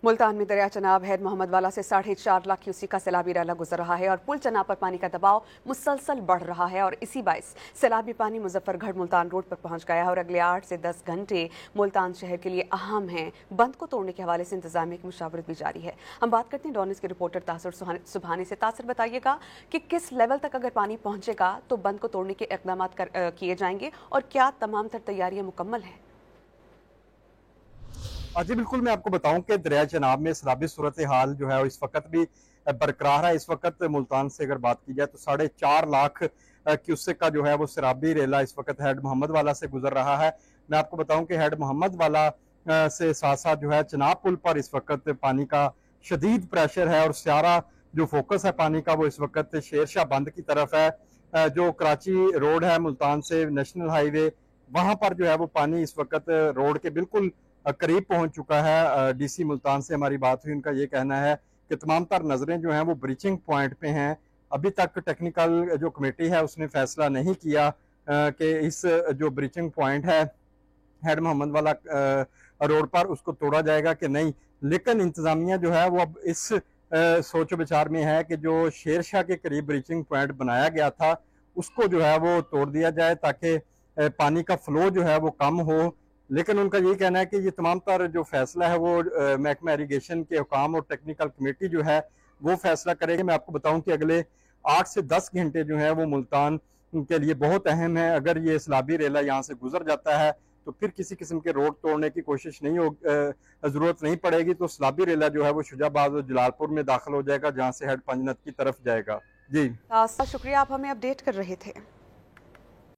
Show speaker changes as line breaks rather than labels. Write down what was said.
मुल्तान में दरिया चनाब हैद मोहम्मद वाला से 4.5 लाख क्यूसेक का सैलाबी रैला गुजर रहा है और पुल चनाब पर पानी का दबाव मुसलसल बढ़ रहा है और इसी बाइस सैलाबी पानी मुजफ्फरगढ़ मुल्तान रोड पर पहुंच गया है और अगले 8 से 10 घंटे मुल्तान शहर के लिए अहम हैं। बंद को तोड़ने के हवाले से इंतजामिया की मुशावरत भी जारी है। हम बात करते हैं डॉनिस के रिपोर्टर तासर सुबहानी से। तासर, बताइएगा कि किस लेवल तक अगर पानी पहुंचेगा तो बंद को तोड़ने के इकदाम किए जाएंगे और क्या तमाम तर तैयारियां मुकम्मल हैं?
जी बिल्कुल, मैं आपको बताऊं कि दरिया चनाब में सैलाबी सूरत हाल जो है इस वक्त भी बरकरार है। इस वक्त मुल्तान से अगर बात की जाए तो 4.5 लाख क्यूसेक का जो है वो सैलाबी रेला इस वक्त हेड मोहम्मद वाला से गुजर रहा है। मैं आपको बताऊं कि हेड मोहम्मद वाला से साथ साथ जो है चनाब पुल पर इस वक्त पानी का शदीद प्रेशर है और सारा जो फोकस है पानी का वो इस वक्त शेरशाह बंद की तरफ है। जो कराची रोड है मुल्तान से नेशनल हाईवे, वहां पर जो है वो पानी इस वक्त रोड के बिल्कुल करीब पहुंच चुका है। डीसी मुल्तान से हमारी बात हुई, उनका ये कहना है कि तमाम तर नजरें जो हैं वो ब्रीचिंग पॉइंट पे हैं। अभी तक टेक्निकल जो कमेटी है उसने फैसला नहीं किया कि इस जो ब्रीचिंग पॉइंट है हेड मोहम्मद वाला रोड पर उसको तोड़ा जाएगा कि नहीं, लेकिन इंतजामिया जो है वो अब इस सोचो विचार में है कि जो शेरशाह के करीब ब्रीचिंग पॉइंट बनाया गया था उसको जो है वो तोड़ दिया जाए ताकि पानी का फ्लो जो है वो कम हो। लेकिन उनका यही कहना है कि ये तमाम तर जो फैसला है वो महकमा इरीगेशन के हुकाम और टेक्निकल कमेटी जो है वो फैसला करेगी। मैं आपको बताऊं कि अगले 8 से 10 घंटे जो है वो मुल्तान के लिए बहुत अहम है। अगर ये सैलाबी रेला यहाँ से गुजर जाता है तो फिर किसी किस्म के रोड तोड़ने की कोशिश नहीं हो जरूरत नहीं पड़ेगी। तो सैलाबी रेला जो है वो शुजाबाद और जलालपुर में दाखिल हो जाएगा जहाँ से हेड पंजनत की तरफ जाएगा। जी
शुक्रिया, आप हमें अपडेट कर रहे थे।